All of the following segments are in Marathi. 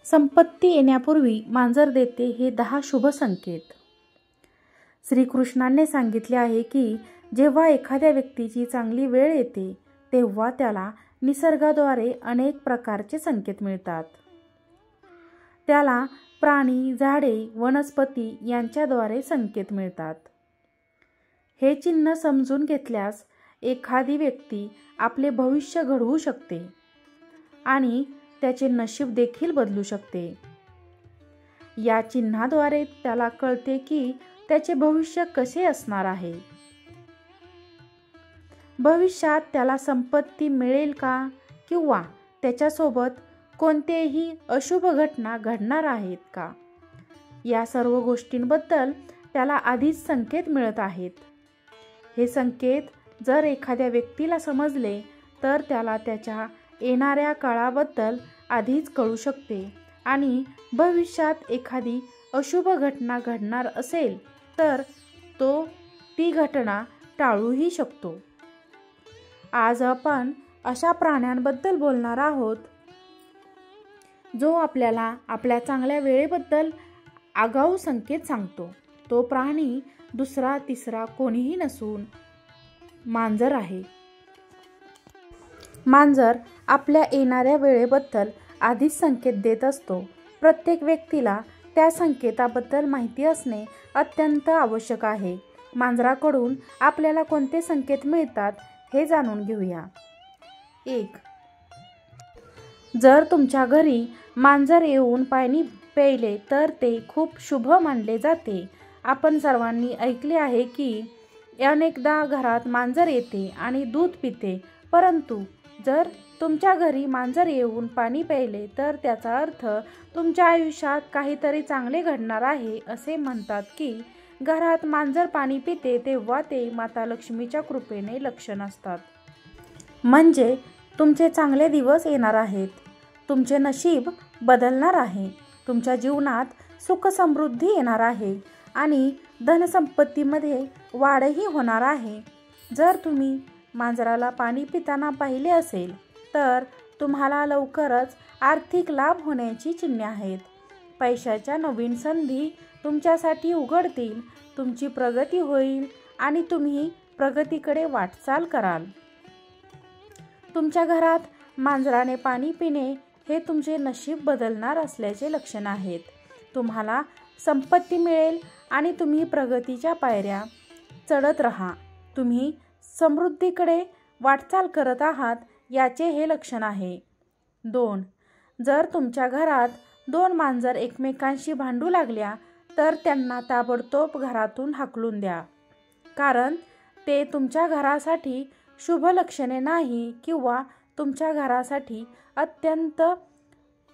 संपत्ती येण्यापूर्वी मांजर देते हे 10 शुभ संकेत. श्रीकृष्णाने सांगितले आहे की जेव्हा एखाद्या व्यक्तीची चांगली वेळ येते तेव्हा त्याला निसर्गाद्वारे अनेक प्रकारचे संकेत मिळतात. त्याला प्राणी, झाडे, वनस्पती यांच्याद्वारे संकेत मिळतात. हे चिन्ह समजून घेतल्यास एखादी व्यक्ती आपले भविष्य घडवू शकते आणि त्याचे नशीब देखील बदलू शकते. या चिन्हाद्वारे त्याला कळते की त्याचे भविष्य कसे असणार आहे. भविष्यात त्याला संपत्ती मिळेल का किंवा त्याच्यासोबत कोणतेही अशुभ घटना घडणार आहेत का, या सर्व गोष्टींबद्दल त्याला आधीच संकेत मिळत आहेत. हे संकेत जर एखाद्या व्यक्तीला समजले तर त्याला त्याच्या येणाऱ्या काळाबद्दल आधीच कळू शकते आणि भविष्यात एखादी अशुभ घटना घडणार असेल तर तो ती घटना टाळूही शकतो. आज आपण अशा प्राण्यांबद्दल बोलणार आहोत जो आपल्याला आपल्या चांगल्या वेळेबद्दल आगाऊ संकेत सांगतो. तो प्राणी दुसरा तिसरा कोणीही नसून मांजर आहे. मांजर आपल्या येणाऱ्या वेळेबद्दल आधीच संकेत देत असतो. प्रत्येक व्यक्तीला त्या संकेताबद्दल माहिती असणे अत्यंत आवश्यक आहे. मांजराकडून आपल्याला कोणते संकेत मिळतात हे जाणून घेऊया. 1. जर तुमच्या घरी मांजर येऊन पाणी प्यायले तर ते खूप शुभ मानले जाते. आपण सर्वांनी ऐकले आहे की अनेकदा घरात मांजर येते आणि दूध पिते, परंतु जर तुमच्या घरी मांजर येऊन पाणी प्यायले तर त्याचा अर्थ तुमच्या आयुष्यात काहीतरी चांगले घडणार आहे. असे म्हणतात की घरात मांजर पाणी पिते तेव्हा ते माता लक्ष्मीच्या कृपेने लक्षण असतात. म्हणजे तुमचे चांगले दिवस येणार आहेत. तुमचे नशीब बदलणार आहे. तुमच्या जीवनात सुख समृद्धी येणार आहे आणि धनसंपत्तीमध्ये वाढही होणार आहे. जर तुम्ही मांजराला पाणी पिताना पाहिले असेल तर तुम्हाला लवकरच आर्थिक लाभ होण्याची चिन्हे आहेत. पैशाच्या नवीन संधी तुमच्यासाठी उघडतील. तुमची प्रगती होईल आणि तुम्ही प्रगतीकडे वाटचाल कराल. तुमच्या घरात मांजराने पाणी पिणे हे तुमचे नशीब बदलणार असल्याचे लक्षण आहेत. तुम्हाला संपत्ती मिळेल आणि तुम्ही प्रगतीच्या पायऱ्या चढत राहा. तुम्ही समृद्धीकडे वाटचाल करत आहात याचे हे लक्षण आहे. 2. जर तुमच्या घरात 2 मांजर एकमेकांशी भांडू लागल्या तर त्यांना ताबडतोब घरातून हाकलून द्या, कारण ते तुमच्या घरासाठी शुभ लक्षणे नाही किंवा तुमच्या घरासाठी अत्यंत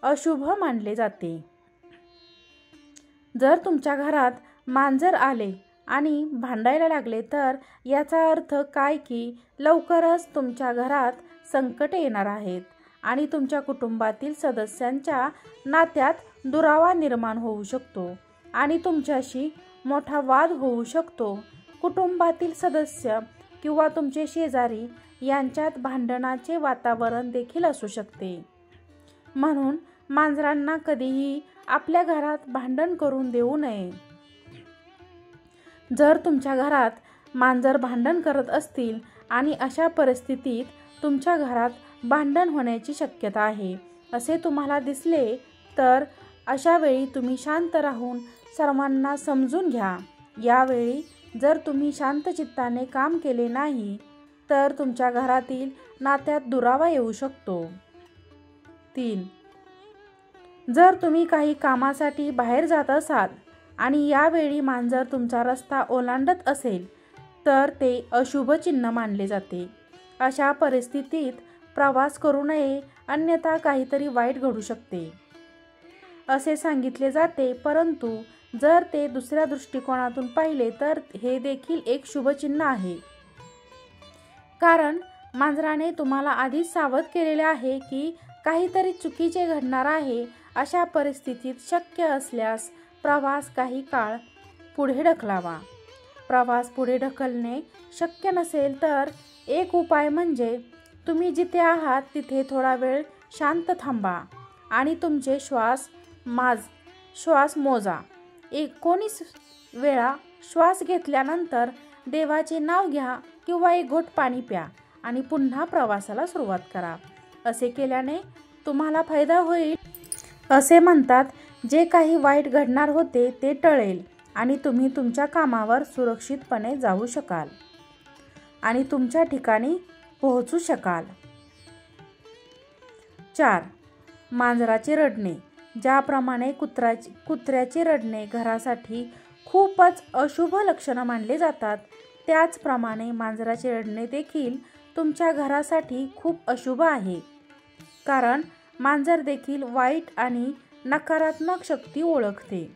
अशुभ मानले जाते. जर तुमच्या घरात मांजर आले आणि भांडायला लागले तर याचा अर्थ काय की लवकरच तुमच्या घरात संकट येणार आहेत आणि तुमच्या कुटुंबातील सदस्यांच्या नात्यात दुरावा निर्माण होऊ शकतो आणि तुमच्याशी मोठा वाद होऊ शकतो. कुटुंबातील सदस्य किंवा तुमचे शेजारी यांच्यात भांडणाचे वातावरण देखील असू शकते. म्हणून मांजरांना कधीही आपल्या घरात भांडण करून देऊ नये. जर तुमच्या घरात मांजर भांडण करत असतील आणि अशा परिस्थितीत तुमच्या घरात भांडण होण्याची शक्यता आहे असे तुम्हाला दिसले तर अशा वेळी तुम्ही शांत राहून सर्वांना समजून घ्या. यावेळी जर तुम्ही शांत चित्ताने काम केले नाही तर तुमच्या घरातील नात्यात दुरावा येऊ शकतो. 3. जर तुम्ही काही कामासाठी बाहेर जात असाल आणि यावेळी मांजर तुमचा रस्ता ओलांडत असेल तर ते अशुभ चिन्ह मानले जाते. अशा परिस्थितीत प्रवास करू नये, अन्यथा काहीतरी वाईट घडू शकते असे सांगितले जाते. परंतु जर ते दुसऱ्या दृष्टिकोनातून पाहिले तर हे देखील एक शुभ चिन्ह आहे, कारण मांजराने तुम्हाला आधीच सावध केलेले आहे की काहीतरी चुकीचे घडणार आहे. अशा परिस्थितीत शक्य असल्यास प्रवास काही काळ पुढे ढकलावा. प्रवास पुढे ढकलणे शक्य नसेल तर एक उपाय म्हणजे तुम्ही जिथे आहात तिथे थोडा वेळ शांत थांबा आणि तुमचे श्वास श्वास मोजा. 19 वेळा श्वास घेतल्यानंतर देवाचे नाव घ्या किंवा एक घोट पाणी प्या आणि पुन्हा प्रवासाला सुरुवात करा. असे केल्याने तुम्हाला फायदा होईल. असे म्हणतात, जे काही वाईट घडणार होते ते टळेल आणि तुम्ही तुमच्या कामावर सुरक्षितपणे जाऊ शकाल आणि तुमच्या ठिकाणी पोहोचू शकाल. 4. मांजराचे रडणे. ज्याप्रमाणे कुत्र्याचे रडणे घरासाठी खूपच अशुभ लक्षणं मानले जातात, त्याचप्रमाणे मांजराचे रडणे देखील तुमच्या घरासाठी खूप अशुभ आहे. कारण मांजर देखील वाईट आणि नकारात्मक शक्ती ओळखते.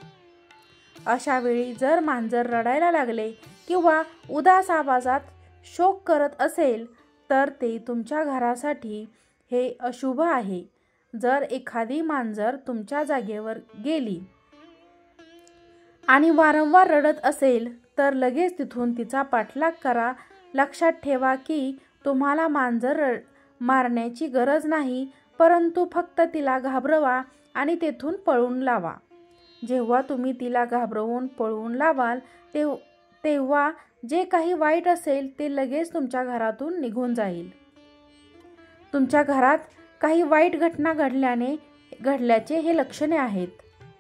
अशा वेळी जर मांजर रडायला लागले किंवा उदास आवाजात शोक करत असेल तर ते तुमच्या घरासाठी हे अशुभ आहे. जर एखादी मांजर तुमच्या जागेवर गेली आणि वारंवार रडत असेल तर लगेच तिथून तिचा पाठलाग करा. लक्षात ठेवा की तुम्हाला मांजर मारण्याची गरज नाही, परंतु फक्त तिला घाबरवा आणि तेथून पळून लावा. जेव्हा तुम्ही तिला घाबरवून पळवून लावाल तेव्हा जे काही वाईट असेल ते लगेच तुमच्या घरातून निघून जाईल. तुमच्या घरात काही वाईट घटना घडल्याचे हे लक्षणे आहेत.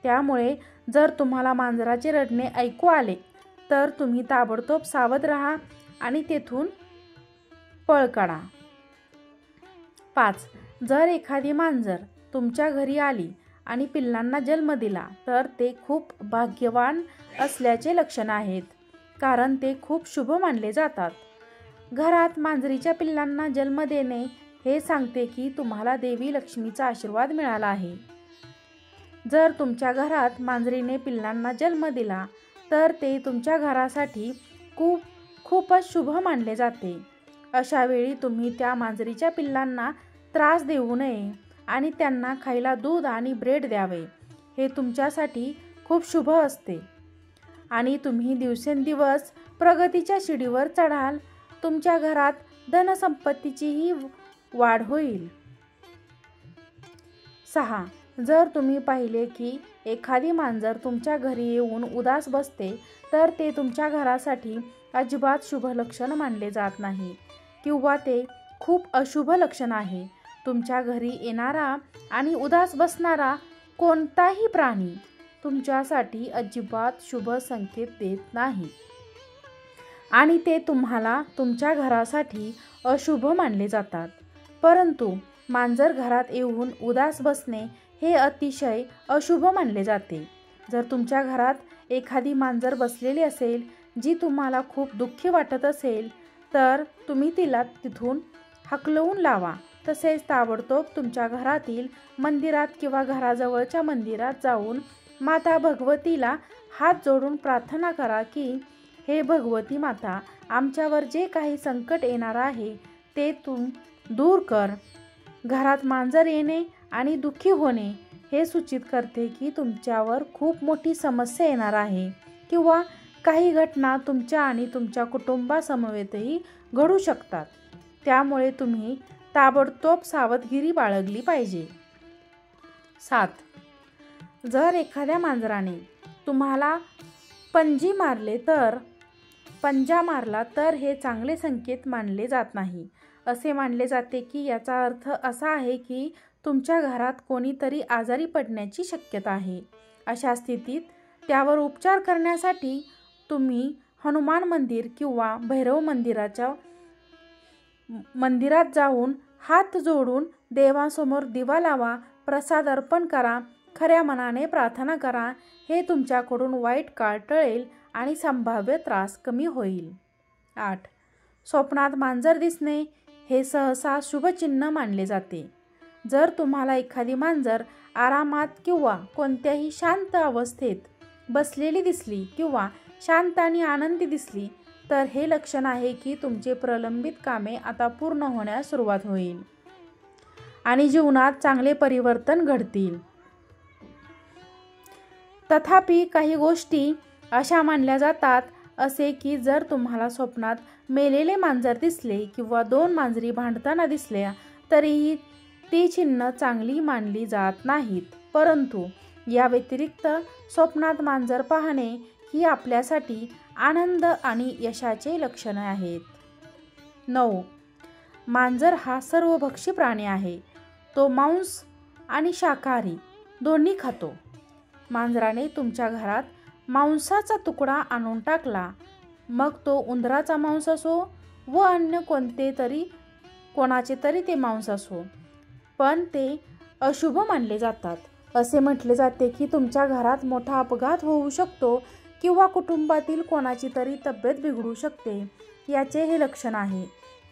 त्यामुळे जर तुम्हाला मांजराचे रडणे ऐकू आले तर तुम्ही ताबडतोब सावध राहा आणि तेथून पळ काढा. 5. जर एखादी मांजर तुमच्या घरी आली आणि पिल्लांना जन्म दिला तर ते खूप भाग्यवान असल्याचे लक्षण आहेत, कारण ते खूप शुभ मानले जातात. घरात मांजरीच्या पिल्लांना जन्म देणे हे सांगते की तुम्हाला देवी लक्ष्मीचा आशीर्वाद मिळाला आहे. जर तुमच्या घरात मांजरीने पिल्लांना जन्म दिला तर ते तुमच्या घरासाठी खूपच शुभ मानले जाते. अशा वेळी तुम्ही त्या मांजरीच्या पिल्लांना त्रास देऊ नये आणि त्यांना खायला दूध आणि ब्रेड द्यावे. हे तुमच्यासाठी खूप शुभ असते आणि तुम्ही दिवसेंदिवस प्रगतीच्या शिडीवर चढाल. तुमच्या घरात धनसंपत्तीचीही वाढ होईल. 6. जर तुम्ही पाहिले की एखादी मांजर तुमच्या घरी येऊन उदास बसते तर ते तुमच्या घरासाठी अजिबात शुभ लक्षण मानले जात नाही किंवा ते खूप अशुभ लक्षण आहे. तुमच्या घरी येणारा आणि उदास बसणारा कोणताही प्राणी तुमच्यासाठी अजिबात शुभ संकेत देत नाही आणि ते तुम्हाला तुमच्या घरासाठी अशुभ मानले जातात. परंतु मांजर घरात येऊन उदास बसणे हे अतिशय अशुभ मानले जाते. जर तुमच्या घरात एखादी मांजर बसलेली असेल जी तुम्हाला खूप दुःखी वाटत असेल तर तुम्ही तिला तिथून हाकलवून लावा. तसेच ताबडतोब तुमच्या घरातील मंदिरात किंवा घराजवळच्या मंदिरात जाऊन माता भगवतीला हात जोडून प्रार्थना करा की हे भगवती माता, आमच्यावर जे काही संकट येणार आहे ते तू दूर कर. घरात मांजर येणे आणि दुःखी होणे हे सूचित करते की तुमच्यावर खूप मोठी समस्या येणार आहे किंवा काही घटना तुमच्या आणि तुमच्या कुटुंबासमवेतही घडू शकतात. त्यामुळे तुम्ही ताबडतोब सावधगिरी बाळगली पाहिजे. 7. जर एखाद्या मांजराने तुम्हाला पंजा मारला तर हे चांगले संकेत मानले जात नाही. असे मानले जाते की याचा अर्थ असा आहे की तुमच्या घरात कोणीतरी आजारी पडण्याची शक्यता आहे. अशा स्थितीत त्यावर उपचार करण्यासाठी तुम्ही हनुमान मंदिर किंवा भैरव मंदिरात जाऊन हात जोडून देवासमोर दिवा लावा, प्रसाद अर्पण करा, खऱ्या मनाने प्रार्थना करा. हे तुमच्याकडून वाईट काळ टळेल आणि संभाव्य त्रास कमी होईल. 8. स्वप्नात मांजर दिसणे हे सहसा शुभचिन्ह मानले जाते. जर तुम्हाला एखादी मांजर आरामात किंवा कोणत्याही शांत अवस्थेत बसलेली दिसली किंवा शांत आणि आनंदी दिसली तर हे लक्षण आहे की तुमचे प्रलंबित कामे आता पूर्ण होण्यास सुरुवात होईल आणि जीवनात चांगले परिवर्तन घडतील. तथापि काही गोष्टी अशा मानल्या जातात असे की जर तुम्हाला स्वप्नात मेलेले मांजर दिसले किंवा 2 मांजरी भांडताना दिसल्या तरीही ती चिन्ह चांगली मानली जात नाहीत. परंतु या व्यतिरिक्त स्वप्नात मांजर पाहणे ही आपल्यासाठी आनंद आणि यशाचे लक्षण आहेत. 9. मांजर हा सर्वभक्षी प्राणी आहे. तो मांस आणि शाकाहारी दोन्ही खातो. मांजराने तुमच्या घरात मांसाचा तुकडा आणून टाकला, मग तो उंदराचा मांस असो व अन्य कोणाचे तरी ते मांस असो, पण ते अशुभ मानले जातात. असे म्हटले जाते की तुमच्या घरात मोठा अपघात होऊ शकतो किंवा कुटुंबातील कोणाची तरी तब्येत बिघडू शकते. याचे हे लक्षण आहे.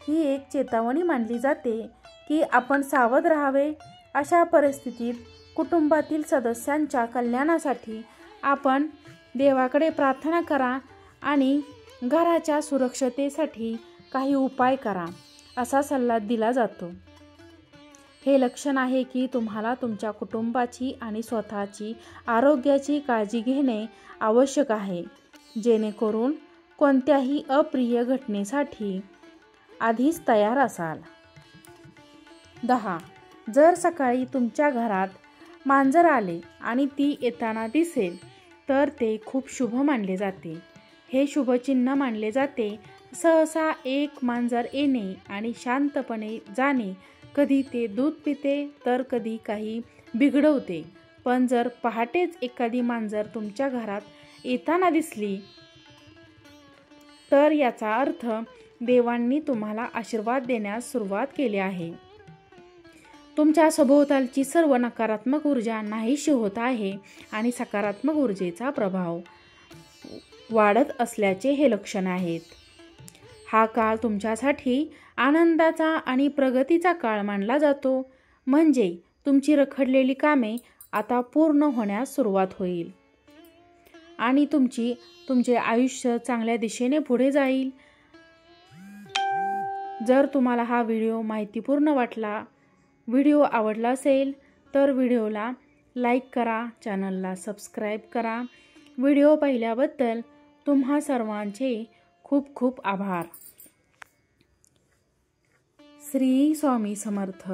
ही एक चेतावणी मानली जाते की आपण सावध राहावे. अशा परिस्थितीत कुटुंबातील सदस्यांच्या कल्याणासाठी आपण देवाकडे प्रार्थना करा आणि घराच्या सुरक्षतेसाठी काही उपाय करा, असा सल्ला दिला जातो. हे लक्षण आहे की तुम्हाला तुमच्या कुटुंबाची आणि स्वतःची आरोग्याची काळजी घेणे आवश्यक आहे, जेणेकरून कोणत्याही अप्रिय घटनेसाठी आधीच तयार असाल. 10. जर सकाळी तुमच्या घरात मांजर आले आणि ती येताना दिसेल तर ते खूप शुभ मानले जाते. हे शुभचिन्ह मानले जाते. सहसा एक मांजर येणे आणि शांतपणे जाणे. कधी ते दूध पिते तर कधी काही बिघडवते. पण जर पहाटेच एखादी मांजर तुमच्या घरात येताना दिसली तर याचा अर्थ देवांनी तुम्हाला आशीर्वाद देण्यास सुरुवात केली आहे. तुमच्या सभोवतालची सर्व नकारात्मक ऊर्जा नाहीशी होत आहे आणि सकारात्मक ऊर्जेचा प्रभाव वाढत असल्याचे हे लक्षण आहेत. हा काळ तुमच्यासाठी आनंदाचा आणि प्रगतीचा काळ मानला जातो. म्हणजे तुमची रखडलेली कामे आता पूर्ण होण्यास सुरुवात होईल आणि तुमचे आयुष्य चांगल्या दिशेने पुढे जाईल. जर तुम्हाला हा माहितीपूर्ण वाटला, व्हिडिओ आवडला असेल तर व्हिडिओला लाईक करा, चॅनलला सबस्क्राईब करा. व्हिडिओ पाहिल्याबद्दल तुम्हा सर्वांचे खूप खूप आभार. श्री स्वामी समर्थ.